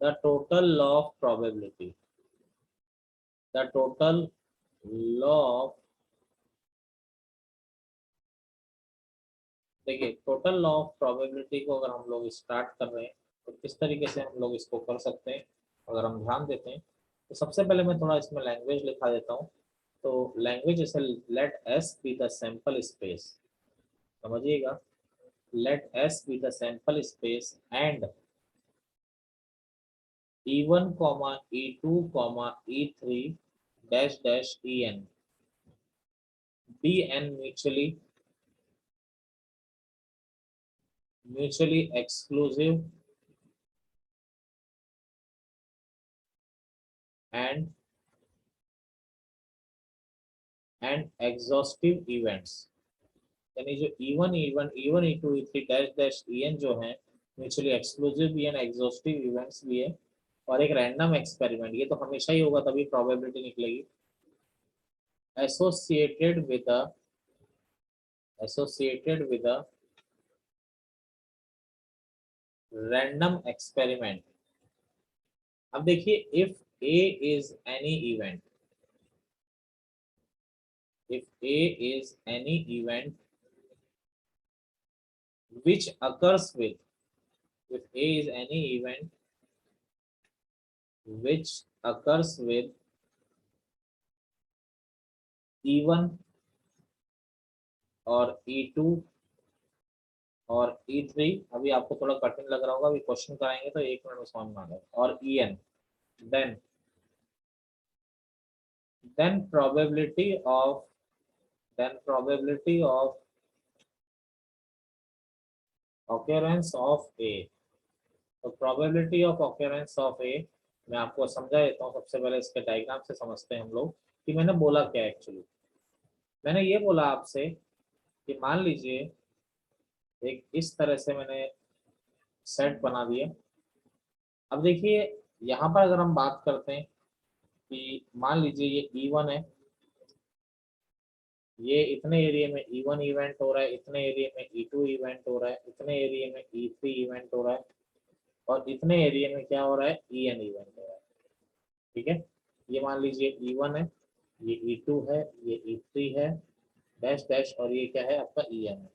the total law of probability, the total law of, देखिए total law of probability को अगर हम लोग स्टार्ट कर रहे हैं तो किस तरीके से हम लोग इसको कर सकते हैं, अगर हम ध्यान देते हैं तो सबसे पहले मैं थोड़ा इसमें लैंग्वेज लिखा देता हूँ। तो लैंग्वेज इसे let S be the sample space, समझिएगा, let S be the sample space and E1, E2, E3 dash dash En be an mutually exclusive and exhaustive events। यानी जो E1, E2, E3 dash dash En जो है mutually exclusive भी है, exhaustive events भी है, और एक रैंडम एक्सपेरिमेंट, ये तो हमेशा ही होगा तभी प्रोबेबिलिटी निकलेगी। Associated with a random experiment. अब देखिए if A is any event, if A is any event which occurs with, if A is any event which occurs with E1 और E2 और E3, अभी आपको थोड़ा कठिन लग रहा होगा, अभी क्वेश्चन कराएंगे तो एक मिनट में समझ में आ जाएगा, और En, then probability of occurrence of A। तो प्रोबेबिलिटी ऑफ ऑकरेंस ऑफ ए मैं आपको समझा देता हूँ। सबसे पहले इसके डायग्राम से समझते हैं हम लोग कि मैंने बोला क्या एक्चुअली। मैंने ये बोला आपसे कि मान लीजिए एक इस तरह से मैंने सेट बना दिया। अब देखिए यहाँ पर अगर हम बात करते हैं कि मान लीजिए ये E1 है, ये इतने एरिया में E1 इवेंट हो रहा है, इतने एरिया में E2 इवेंट हो रहा है, इतने एरिया में E3 इवेंट हो रहा है, और इतने एरिया में क्या हो रहा है, En इवेंट हो रहा है। ठीक है, ये मान लीजिए E1 है, ये E2 है, ये E3 है, डैश डैश, और ये क्या है आपका En है।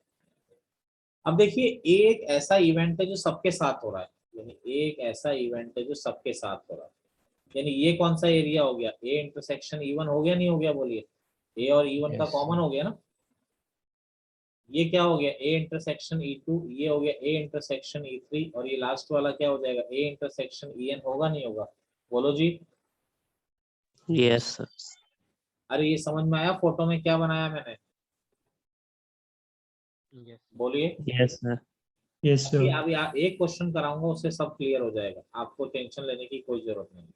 अब देखिए एक ऐसा इवेंट है जो सबके साथ हो रहा है, यानी एक ऐसा इवेंट है जो सबके साथ हो रहा है, यानी ये कौन सा एरिया हो गया, ए इंटरसेक्शन E1 हो गया नहीं हो गया, बोलिए, ए और E1 का Yes, कॉमन हो गया ना। ये क्या हो गया, ए इंटरसेक्शन E2, ये हो गया ए इंटरसेक्शन E3, और ये लास्ट वाला क्या हो जाएगा, ए इंटरसेक्शन En, होगा नहीं होगा, बोलो जी। Yes sir. अरे ये समझ में आया फोटो में क्या बनाया मैंने, बोलिए। Yes sir. yes, अभी sir. अभी एक क्वेश्चन कराऊंगा, उससे सब क्लियर हो जाएगा, आपको टेंशन लेने की कोई जरूरत नहीं।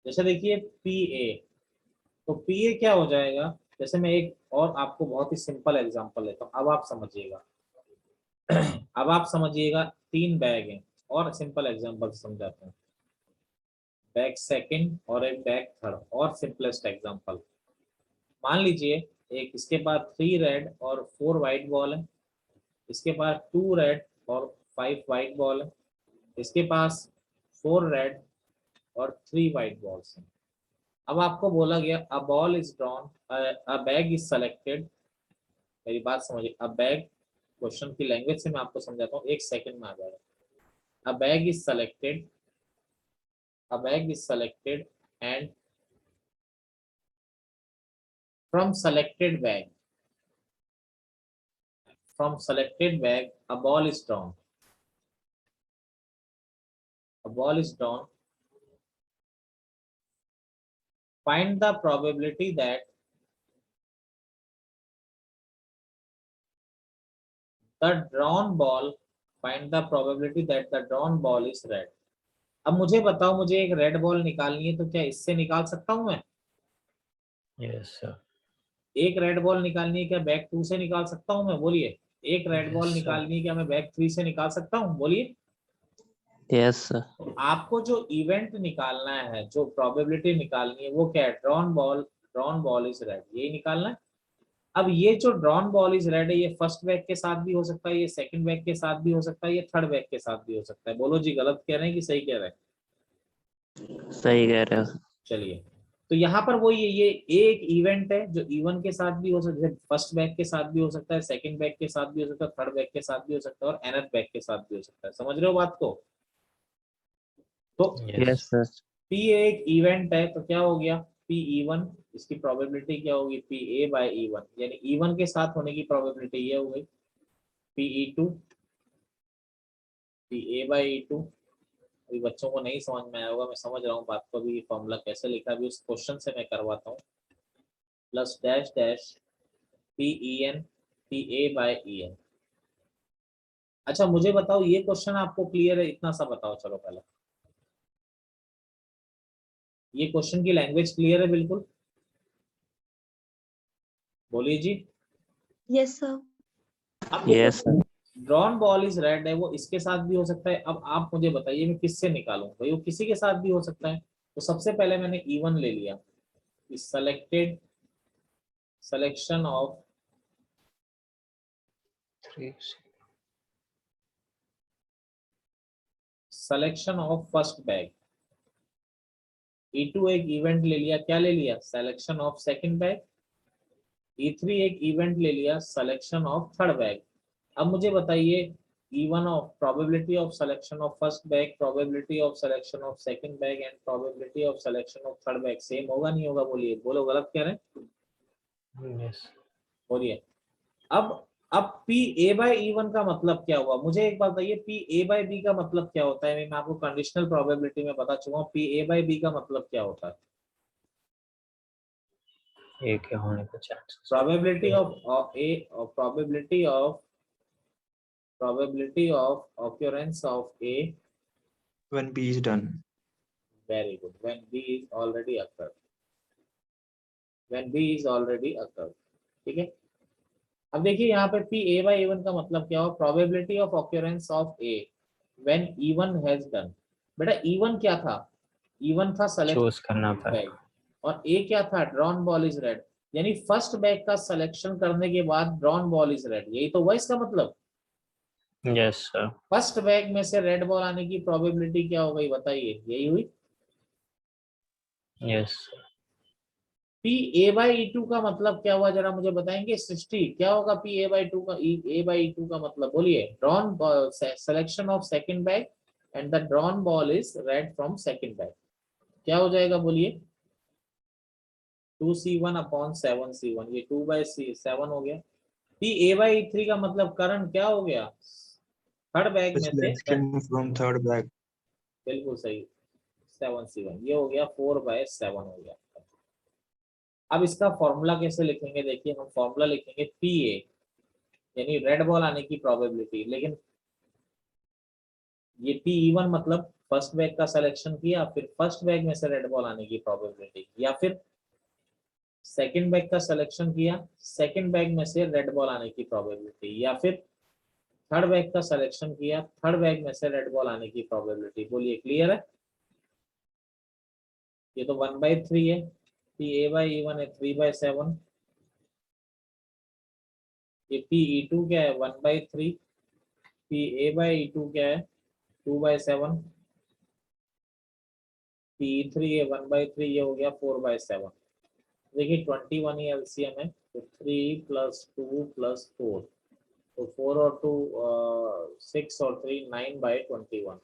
जैसे देखिए पी ए, तो पी ए क्या हो जाएगा, जैसे मैं एक और आपको बहुत ही सिंपल एग्जांपल लेता हूँ, अब आप समझिएगा। अब आप समझिएगा, 3 बैग हैं और सिंपल एग्जांपल समझाते हैं। बैग सेकंड और एक बैग थर्ड, और सिंपलेस्ट एग्जांपल। मान लीजिए एक इसके पास 3 रेड और 4 वाइट बॉल है, इसके पास 2 रेड और 5 वाइट बॉल है, इसके पास 4 रेड और 3 वाइट बॉल्स हैं। अब आपको बोला गया अ ball is drawn, a bag is selected. मेरी बात समझिए, अ बैग, क्वेश्चन की लैंग्वेज से मैं आपको समझाता हूँ, एक सेकंड में आ जाएगा। अ bag is selected, a bag is selected and from selected bag, from selected bag a ball is drawn, a ball is drawn. Find the probability that the drawn ball, find the probability that the drawn ball is red। अब मुझे बताओ, मुझे एक red ball निकालनी है तो क्या इससे निकाल सकता हूं मैं? Yes, sir. एक रेड बॉल निकालनी है, क्या बैग 2 से निकाल सकता हूं मैं, बोलिए। एक रेड बॉल Yes, sir. निकालनी है, क्या मैं बैग 3 से निकाल सकता हूं, बोलिए। Yes sir. तो आपको जो इवेंट निकालना है, जो प्रोबेबिलिटी निकालनी है, वो क्या है, ड्रॉन बॉल इज रेड, यही निकालना है। अब ये जो ड्रॉन बॉल इज रेड है, ये फर्स्ट बैग के साथ भी हो सकता है, ये सेकंड बैग के साथ भी हो सकता है, ये थर्ड बैग के साथ भी हो सकता है। बोलो जी, गलत कह रहे हैं कि सही कह रहे हैं? सही कह रहे हो। चलिए, तो यहाँ पर वो ये एक इवेंट है जो इवन के साथ भी हो सकता है, फर्स्ट बैग के साथ भी हो सकता है, सेकंड बैग के साथ भी हो सकता है, थर्ड बैग के साथ भी हो सकता है और nth बैग के साथ भी हो सकता है। समझ रहे हो बात को? तो Yes. Yes sir. P एक इवेंट है तो क्या हो गया, P E1, इसकी प्रोबेबिलिटी क्या होगी, PA बाय E1, यानी E1 के साथ होने की प्रोबेबिलिटी ये हो गई PE2, PA बाय E2। अभी बच्चों को नहीं समझ में आया होगा, मैं समझ रहा हूँ बात को, अभी फॉर्मूला कैसे लिखा अभी उस क्वेश्चन से मैं करवाता हूँ। Plus dash dash PEN PA by EN। अच्छा मुझे बताओ, ये क्वेश्चन आपको क्लियर है? इतना सा बताओ चलो पहले, ये क्वेश्चन की लैंग्वेज क्लियर है बिल्कुल? बोलिए जी। Yes sir. अब यस देखो, sir. Drawn ball is red है, वो इसके साथ भी हो सकता है। अब आप मुझे बताइए मैं किससे निकालूं भाई, वो किसी के साथ भी हो सकता है। तो सबसे पहले मैंने E1 ले लिया, selected selection of 3. Selection of first bag. E2 एक इवेंट ले लिया, क्या ले लिया, selection of second bag. E3 एक इवेंट ले लिया, सिलेक्शन ऑफ थर्ड बैग। अब मुझे बताइए, E1 of probability of selection of first bag, probability of selection of second bag and probability of selection of third bag same होगा नहीं होगा? बोलिए, बोलो गलत कह रहे हैं? Yes. बोलिए। अब पी ए बाय E1 का मतलब क्या हुआ, मुझे एक बात बताइए, पी ए बाय बी का मतलब क्या होता है? मैं आपको कंडीशनल प्रोबेबिलिटी में बता चुका हूँ, पी ए बाय बी का मतलब क्या होता है? A के होने का chances. Probability of A, probability of occurrence of A, when B is done. very good, when B is already occurred, when B is already occurred। ठीक है, अब देखिए यहाँ पे P A by E1 का मतलब क्या हो, probability of occurrence of A when E1 has done। बेटा E1 क्या था, E1 था Choose सेलेक्ट करना बैग, पड़ेगा. और A क्या था, ड्रॉन बॉल इज रेड। यानी फर्स्ट बैग का सिलेक्शन करने के बाद ड्रॉन बॉल इज रेड, यही तो हुआ इसका मतलब। Yes sir. फर्स्ट बैग में से रेड बॉल आने की प्रोबेबिलिटी क्या हो गई बताइए, यही हुई। Yes sir. P A by E two का मतलब क्या हुआ, जरा मुझे बताएंगे सृष्टि, क्या होगा पी ए बाई टू का, ए बाई टू का मतलब बोलिए, drawn selection of second bag and the drawn ball is red from second bag, क्या हो जाएगा बोलिए, 2C1 अपॉन 7C1, ये 2/7 हो गया। पी ए बाई थ्री का मतलब करण क्या हो गया, थर्ड बैग The में से, selection from third bag. बिल्कुल सही, 7C1, ये हो गया 4/7 हो गया। अब इसका फॉर्मूला कैसे लिखेंगे, देखिए हम फॉर्मूला लिखेंगे पी ए, यानी रेड बॉल आने की प्रोबेबिलिटी, लेकिन ये PE1 मतलब फर्स्ट बैग का सिलेक्शन किया, फिर फर्स्ट बैग में से रेड बॉल आने की प्रोबेबिलिटी, या फिर सेकंड बैग का सिलेक्शन किया, सेकंड बैग में से रेड बॉल आने की प्रोबेबिलिटी, या फिर थर्ड बैग का सिलेक्शन किया, थर्ड बैग में से रेड बॉल आने की प्रोबेबिलिटी। बोलिए क्लियर है? ये तो 1/3 है, PA/E1 है 3/7, ये PE2 क्या है 1/3, PA/E2 क्या है 2/7, PE3 है 1/3, ये हो गया 4/7। देखिए 21 ही एलसीएम है, तो 3 + 2 + 4, तो 4 और 2 6 और 3 9/21,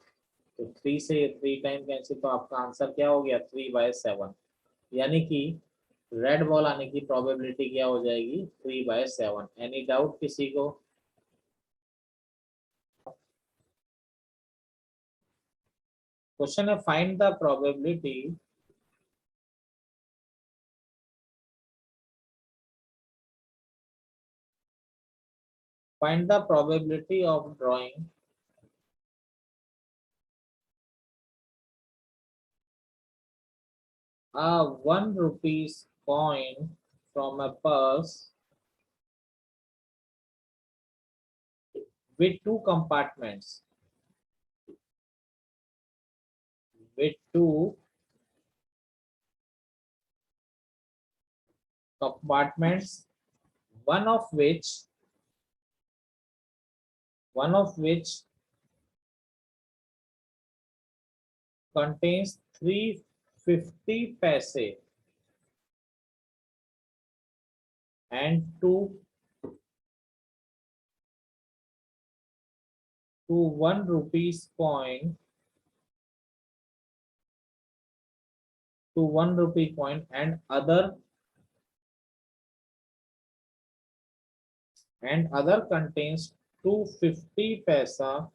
तो 3 से 3 टाइम कैंसिल, तो आपका आंसर क्या हो गया 3/7, यानी कि रेड बॉल आने की प्रोबेबिलिटी क्या हो जाएगी 3/7। एनी डाउट किसी को? क्वेश्चन है find the probability of drawing a 1 rupees coin from a purse with two compartments, with two compartments, one of which contains 350 पैसे and to 1 rupees coin, to 1 rupee coin and other contains 250 paisa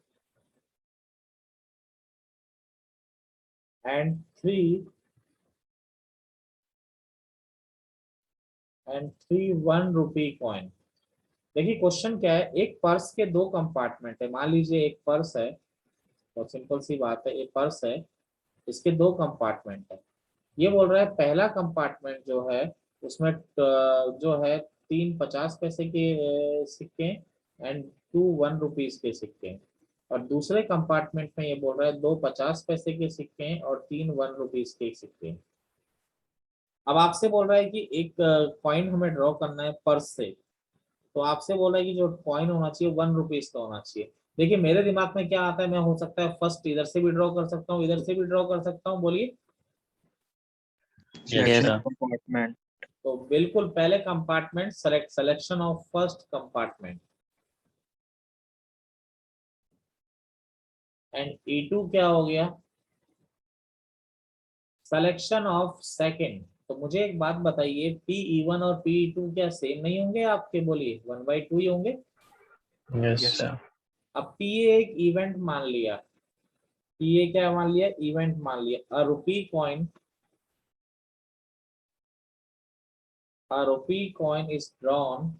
and 3 1 rupee coin। देखिए question क्या है, एक purse के दो compartment है। मान लीजिए एक पर्स है, बहुत सिंपल सी बात है, एक पर्स है, इसके दो कंपार्टमेंट है। ये बोल रहा है पहला कंपार्टमेंट जो है उसमें जो है 3 50 पैसे के सिक्के एंड 2 1 रुपीज के सिक्के, और दूसरे कंपार्टमेंट में ये बोल रहा है 2 50 पैसे के सिक्के और 3 1 रुपीज के सिक्के। अब आपसे बोल रहा है कि एक कॉइन हमें ड्रॉ करना है पर्स से, तो आपसे बोल रहा है कि जो कॉइन होना चाहिए 1 रुपीज का होना चाहिए। देखिए मेरे दिमाग में क्या आता है, मैं हो सकता है फर्स्ट इधर से भी ड्रॉ कर सकता हूँ, इधर से भी ड्रॉ कर सकता हूँ, बोलिए। Yes, Selection sir. of compartment. तो बिल्कुल पहले compartment selection of first compartment, and E2 क्या हो गया, सिलेक्शन ऑफ सेकंड। तो मुझे एक बात बताइए, PE1 और PE2 क्या सेम नहीं होंगे आपके, बोलिए 1/2 ही होंगे। Yes, Yes, sir. अब PA एक इवेंट मान लिया, PA क्या मान लिया, इवेंट मान लिया। अ rupee coin is drawn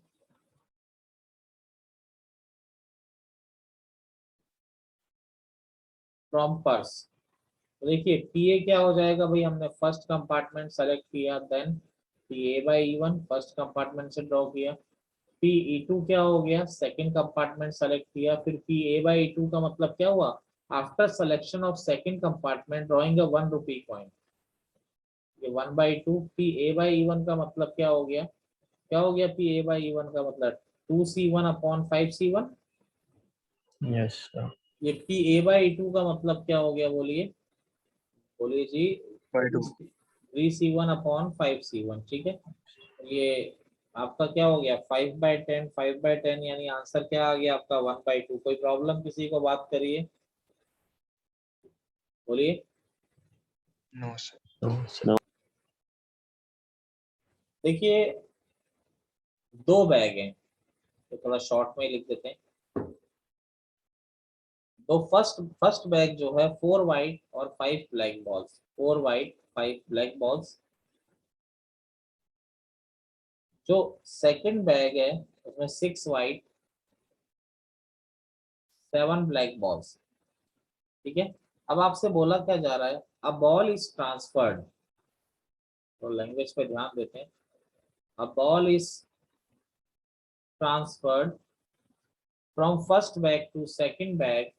from purse। तो देखिए PA क्या हो जाएगा भाई, हमने फर्स्ट कंपार्टमेंट सेलेक्ट किया, देन PA/E1 फर्स्ट कंपार्टमेंट से ड्रॉ किया। PE2 क्या हो गया, सेकंड कंपार्टमेंट सेलेक्ट किया, फिर PA/E2 का मतलब क्या हुआ, after selection of second compartment drawing a 1 rupee coin. ये 1/2 PA/E1 का मतलब क्या हो गया, क्या हो गया PA/E1 का मतलब 2C1/5C1। Yes, sir. ये PA/E2 का मतलब क्या हो गया, बोलिए, बोलिए जी, by 2. 3C1/5C1। ठीक है, ये आपका क्या हो गया 5/10, 5/10 यानी आंसर क्या आ गया आपका 1/2। कोई प्रॉब्लम किसी को, बात करिए, बोलिए। No, sir. No, sir. देखिए दो बैग हैं, तो थोड़ा शॉर्ट में लिख देते हैं। तो फर्स्ट बैग जो है 4 वाइट और 5 black balls, 4 white 5 black balls. जो सेकंड बैग है उसमें 6 वाइट 7 ब्लैक बॉल्स। ठीक है, अब आपसे बोला क्या जा रहा है, अ बॉल इज ट्रांसफर्ड, तो लैंग्वेज पे ध्यान देते हैं। A ball is transferred from first bag to second bag,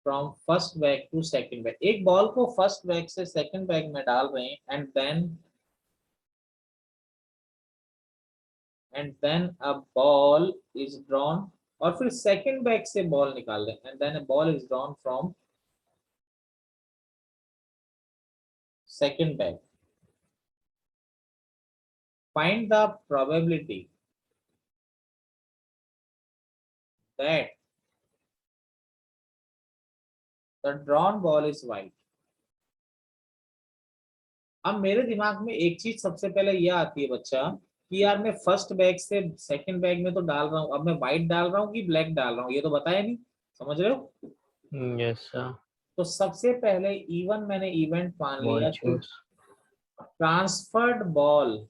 from first bag to second bag. एक बॉल को फर्स्ट बैग से सेकंड बैग में डाल रहे हैं, and then a ball is drawn, और फिर सेकंड बैग से बॉल निकाल रहे हैं, and then a ball is drawn from second bag. Find the probability that the drawn ball is white. अब मेरे दिमाग में एक चीज सबसे पहले ये आती है बच्चा, कि यार मैं फर्स्ट बैग से सेकंड बैग में तो डाल रहा हूँ, अब मैं व्हाइट डाल रहा हूँ कि ब्लैक डाल रहा हूँ, ये तो बताया नहीं, समझ रहे हो। Yes, sir. तो सबसे पहले इवन मैंने इवेंट मान Ball लिया कि choose. Transferred ball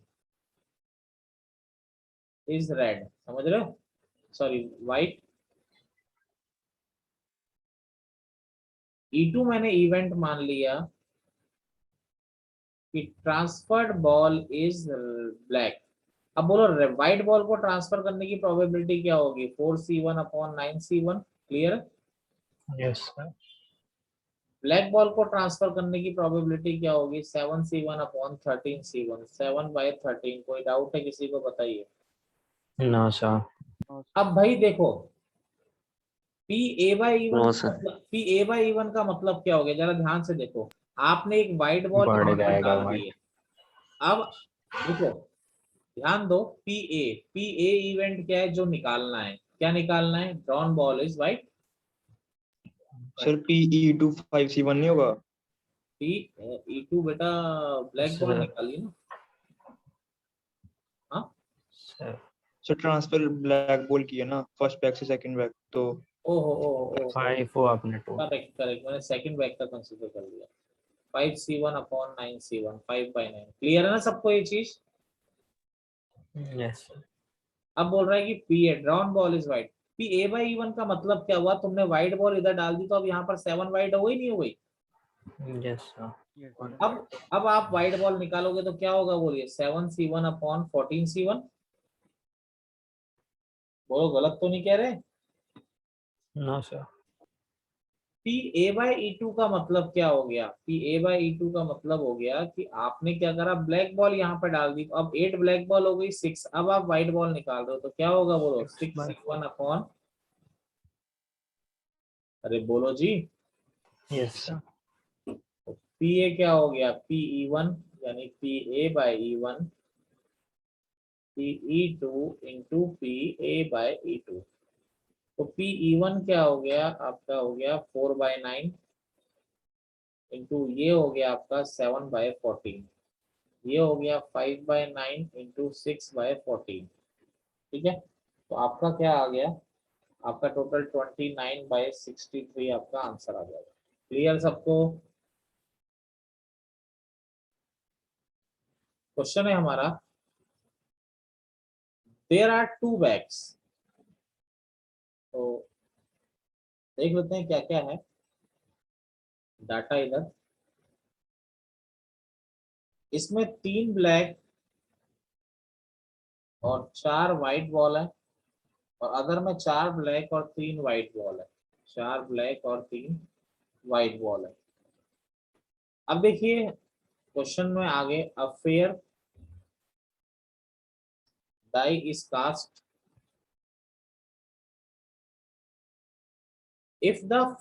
is red, समझ रहे हो, सॉरी व्हाइट। E2 मैंने इवेंट मान लिया कि ट्रांसफर्ड बॉल इज ब्लैक। अब बोलो व्हाइट बॉल को ट्रांसफर करने की प्रोबेबिलिटी क्या होगी, 4C1/9C1, clear. Yes, sir. Black ball को ट्रांसफर करने की प्रोबेबिलिटी क्या होगी, 7C1/13C1, 7/13। कोई डाउट है किसी को, बताइए। No, sir. अब भाई देखो, P A by E one no का सर। मतलब, P A by E one का मतलब क्या हो गया, जरा ध्यान से देखो। आपने एक वाइट बॉल बढ़ यहाँ पर जाएगा डाल दी वाइट। है। अब देखो, ध्यान दो, पी ए इवेंट क्या है जो निकालना है, क्या निकालना है, drawn ball is white. Sir PE25C1 नहीं होगा? पी ई टू बेटा ब्लैक बॉल सर निकाली ना। हाँ sir sir transfer black ball की है ना, फर्स्ट बैक से सेकंड बैक, तो ओहो ओहो ओहो, 5 हो आपने 2। करेक्ट करेक्ट, मैंने सेकंड बैक का कंसीडर कर लिया। 5C1/9C1, 5/9, क्लियर है ना सबको ये चीज। Yes sir. अब बोल रहा है कि P A drawn ball is white. P A by E one का मतलब क्या हुआ, तुमने व्हाइट बॉल इधर डाल दी तो अब यहाँ पर 7 वाइट हो गई, नहीं हो गई। Yes sir. अब आप व्हाइट बॉल निकालोगे तो क्या होगा, बोलिए, 7C1/14C1। बोलो, गलत तो नहीं कह रहे। No sir. P A by E two का मतलब क्या हो गया, P A by E two का मतलब हो गया कि आपने क्या करा, ब्लैक बॉल यहाँ पे डाल दी, अब 8 ब्लैक बॉल हो गई 6, अब आप व्हाइट बॉल निकाल रहे हो तो क्या होगा, बोलो, 6C1 अरे बोलो जी। Yes sir. पी ए क्या हो गया, पी ई वन, यानी P A by E one, P E two into P A by E two. तो पी ई वन क्या हो गया आपका, हो गया 4/9 इंटू ये हो गया आपका 7/14, ये हो गया 5/9 इंटू 6/14। ठीक है, तो आपका क्या आ गया, आपका टोटल 29/63 आपका आंसर आ जाएगा। क्लियर सबको। क्वेश्चन है हमारा, देयर आर 2 बैग्स। तो देख लेते हैं क्या क्या है डाटा इधर। इसमें 3 ब्लैक और 4 व्हाइट बॉल है, और अगर मैं 4 ब्लैक और 3 व्हाइट बॉल है, 4 ब्लैक और 3 व्हाइट बॉल है। अब देखिए क्वेश्चन में आगे, a fair die is cast if the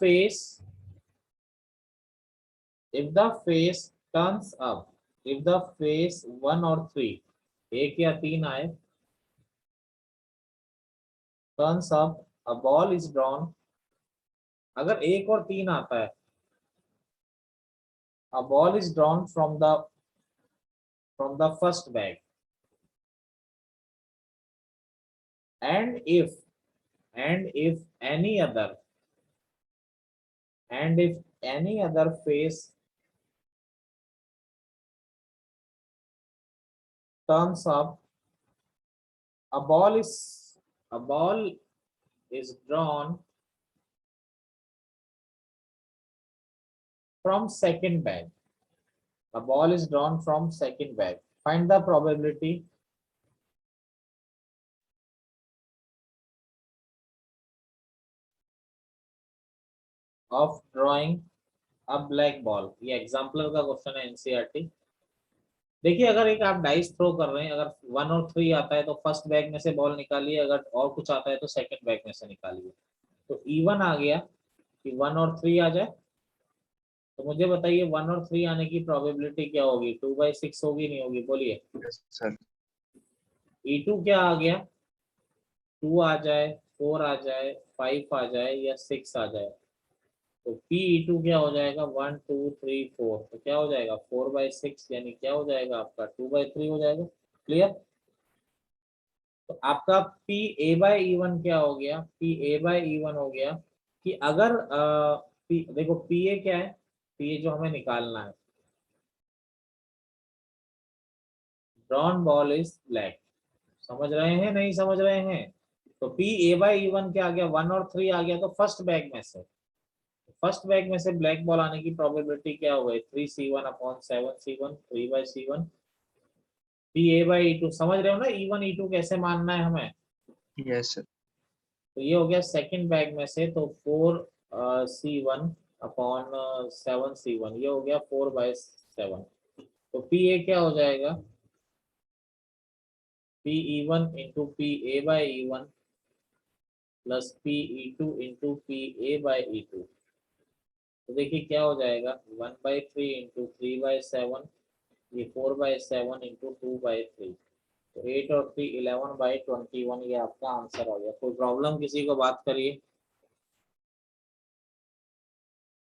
face turns up, if the face 1 or 3, एक या 3 आए, turns up, a ball is drawn, अगर 1 और 3 आता है, a ball is drawn from the first bag, and if any other, and if any other face turns up, a ball is drawn from second bag, a ball is drawn from second bag. Find the probability of drawing a black ball। ये exemplar का question है NCERT. देखिए, अगर एक आप dice throw कर रहे हैं, अगर 1 और 3 आता है तो फर्स्ट बैग में से बॉल निकालिए, अगर और कुछ आता है तो सेकंड बैग में से निकालिए। तो इवन आ गया कि 1 और 3 आ जाए, तो मुझे बताइए 1 और 3 आने की प्रोबेबिलिटी क्या होगी, 2/6 होगी, नहीं होगी, बोलिए। Yes sir. E2 क्या आ गया, 2 आ जाए, 4 आ जाए, 5 आ जाए या 6 आ जाए, तो PE2 क्या हो जाएगा, 1 2 3 4, तो क्या हो जाएगा 4/6, यानी क्या हो जाएगा आपका 2/3 हो जाएगा। क्लियर। तो आपका P A by E one क्या हो गया, P A by E one हो गया कि अगर देखो पी ए क्या है, पी ए जो हमें निकालना है, ड्रॉन बॉल इज ब्लैक। समझ रहे हैं, नहीं समझ रहे हैं। तो P A by E one क्या आ गया, 1 और 3 आ गया, तो फर्स्ट बैग में से, ब्लैक बॉल आने की प्रोबेबिलिटी क्या हो गई, 3C1/7C1, 3/C1 P A by E two. समझ रहे हो ना, E1 E2 कैसे मानना है हमें। Yes sir. तो ये हो गया सेकंड बैग में से, तो 4C1/7C1, ये हो गया 4/7। तो पी ए क्या हो जाएगा, P E one into P A by E one plus P E two into P A by E two. तो देखिए क्या हो जाएगा 1/3 इंटू 3/7, ये 4/7 इंटू 2/3। तो 8 और 3 11/21 ये आपका आंसर हो गया। कोई प्रॉब्लम किसी को बात करिए।